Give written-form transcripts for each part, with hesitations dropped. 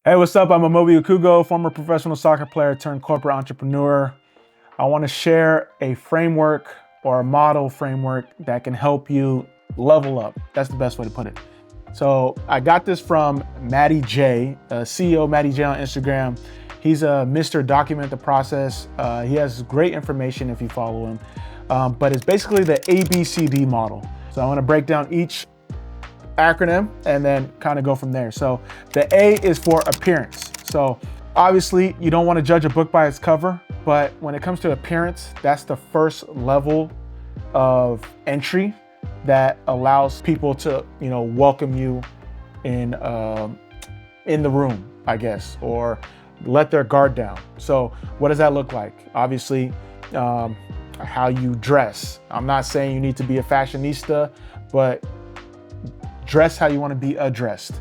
Hey, what's up? I'm Amobi Okugo, former professional soccer player turned corporate entrepreneur. I want to share a framework or a model framework that can help you level up. That's the best way to put it. So I got this from Matty J, CEO Matty J on Instagram. He's a Mr. Document the Process. He has great information if you follow him, but it's basically the ABCD model. So I want to break down each acronym and then kind of go from there. So the A is for appearance. So obviously you don't want to judge a book by its cover, but when it comes to appearance, that's the first level of entry that allows people to, welcome you in the room, I guess, or let their guard down. So what does that look like? Obviously, how you dress. I'm not saying you need to be a fashionista, but dress how you want to be addressed.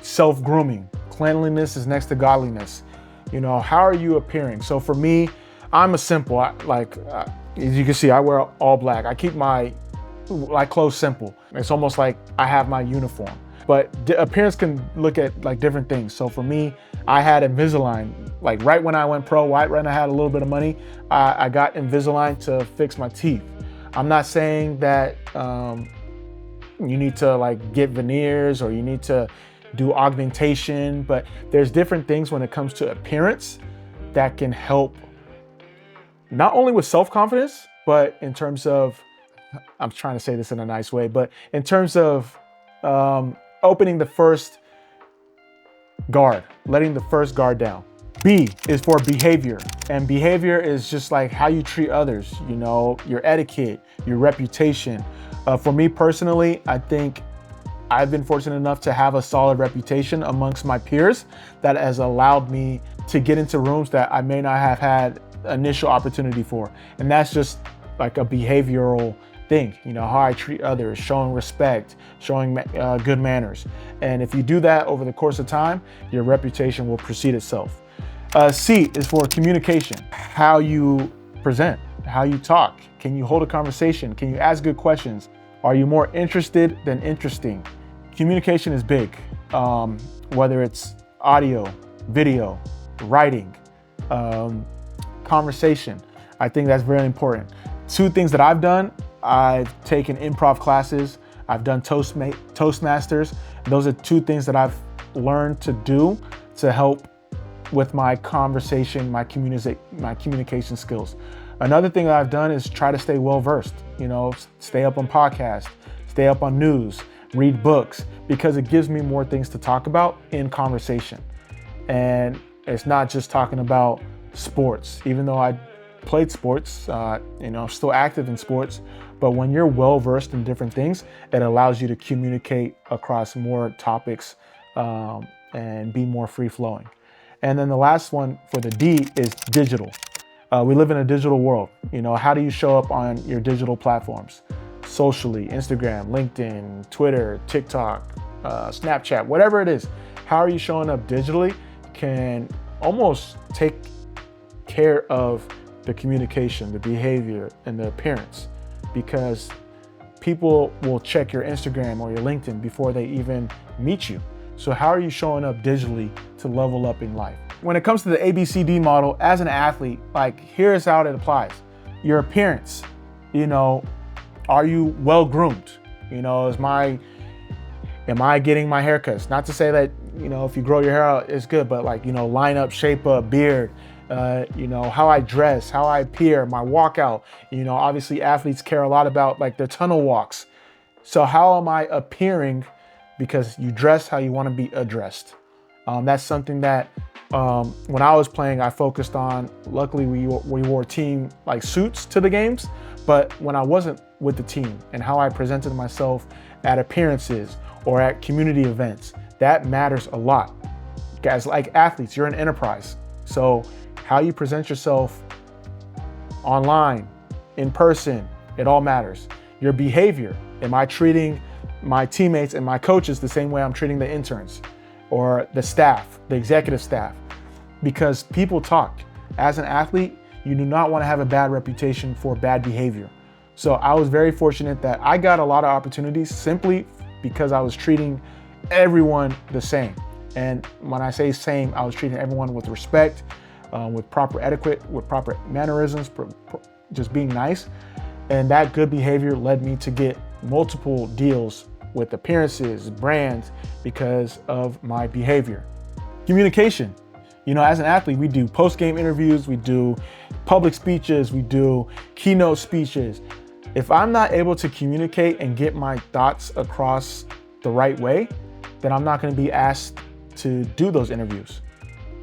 Self-grooming. Cleanliness is next to godliness. How are you appearing? So for me, I'm a simple, as you can see, I wear all black. I keep my clothes simple. It's almost like I have my uniform. But appearance can look at different things. So for me, I had Invisalign. Right when I went pro, right when I had a little bit of money, I got Invisalign to fix my teeth. I'm not saying that you need to get veneers or you need to do augmentation, but there's different things when it comes to appearance that can help not only with self-confidence, but in terms of, I'm trying to say this in a nice way, but in terms of opening the first guard, letting the first guard down. B is for behavior, and behavior is just how you treat others, your etiquette, your reputation. For me personally, I think I've been fortunate enough to have a solid reputation amongst my peers that has allowed me to get into rooms that I may not have had initial opportunity for. And that's just a behavioral thing, how I treat others, showing respect, showing good manners. And if you do that over the course of time, your reputation will precede itself. C is for communication, how you present, how you talk. Can you hold a conversation? Can you ask good questions? Are you more interested than interesting? Communication is big, whether it's audio, video, writing, conversation. I think that's very important. Two things that I've done, I've taken improv classes, I've done Toastmasters. Those are two things that I've learned to do to help with my conversation, my communication skills. Another thing that I've done is try to stay well-versed, stay up on podcasts, stay up on news, read books, because it gives me more things to talk about in conversation. And it's not just talking about sports, even though I played sports, I'm still active in sports, but when you're well-versed in different things, it allows you to communicate across more topics and be more free-flowing. And then the last one for the D is digital. We live in a digital world. How do you show up on your digital platforms? Socially, Instagram, LinkedIn, Twitter, TikTok, Snapchat, whatever it is. How are you showing up digitally can almost take care of the communication, the behavior, and the appearance, because people will check your Instagram or your LinkedIn before they even meet you. So how are you showing up digitally to level up in life? When it comes to the ABCD model, as an athlete, here's how it applies. Your appearance, are you well groomed? Am I getting my haircuts? Not to say that, if you grow your hair out, it's good, but line up, shape up, beard, how I dress, how I appear, my walkout. Obviously athletes care a lot about their tunnel walks. So how am I appearing? Because you dress how you want to be addressed. That's something that when I was playing, I focused on. Luckily, we wore team suits to the games, but when I wasn't with the team and how I presented myself at appearances or at community events, that matters a lot. Guys, athletes, you're an enterprise. So how you present yourself online, in person, it all matters. Your behavior, am I treating my teammates and my coaches the same way I'm treating the interns or the staff, the executive staff? Because people talk. As an athlete, you do not want to have a bad reputation for bad behavior. So I was very fortunate that I got a lot of opportunities simply because I was treating everyone the same. And when I say same, I was treating everyone with respect, with proper etiquette, with proper mannerisms, just being nice. And that good behavior led me to get multiple deals with appearances, brands, because of my behavior. Communication. As an athlete, we do post-game interviews, we do public speeches, we do keynote speeches. If I'm not able to communicate and get my thoughts across the right way, then I'm not going to be asked to do those interviews.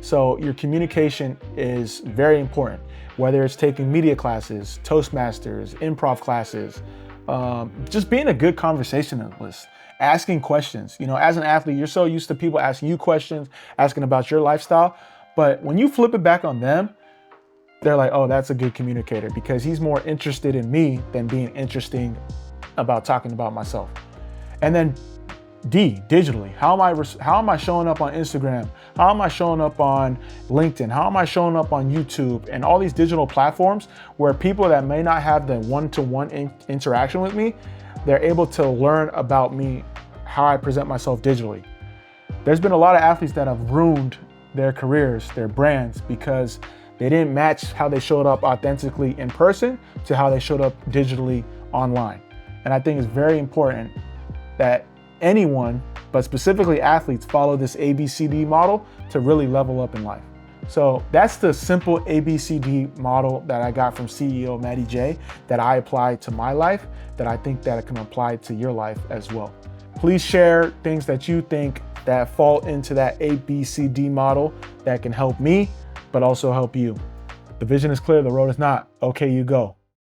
So your communication is very important, whether it's taking media classes, Toastmasters, improv classes, just being a good conversationalist, asking questions. As an athlete, you're so used to people asking you questions, asking about your lifestyle. But when you flip it back on them, they're like, oh, that's a good communicator, because he's more interested in me than being interesting about talking about myself. And then digitally, how am I showing up on Instagram? How am I showing up on LinkedIn? How am I showing up on YouTube and all these digital platforms where people that may not have the one-to-one interaction with me, they're able to learn about me, how I present myself digitally. There's been a lot of athletes that have ruined their careers, their brands, because they didn't match how they showed up authentically in person to how they showed up digitally online. And I think it's very important that anyone, but specifically athletes, follow this ABCD model to really level up in life. So that's the simple ABCD model that I got from CEO Matty J that I apply to my life, that I think that it can apply to your life as well. Please share things that you think that fall into that ABCD model that can help me, but also help you. The vision is clear, the road is not. Okay, you go.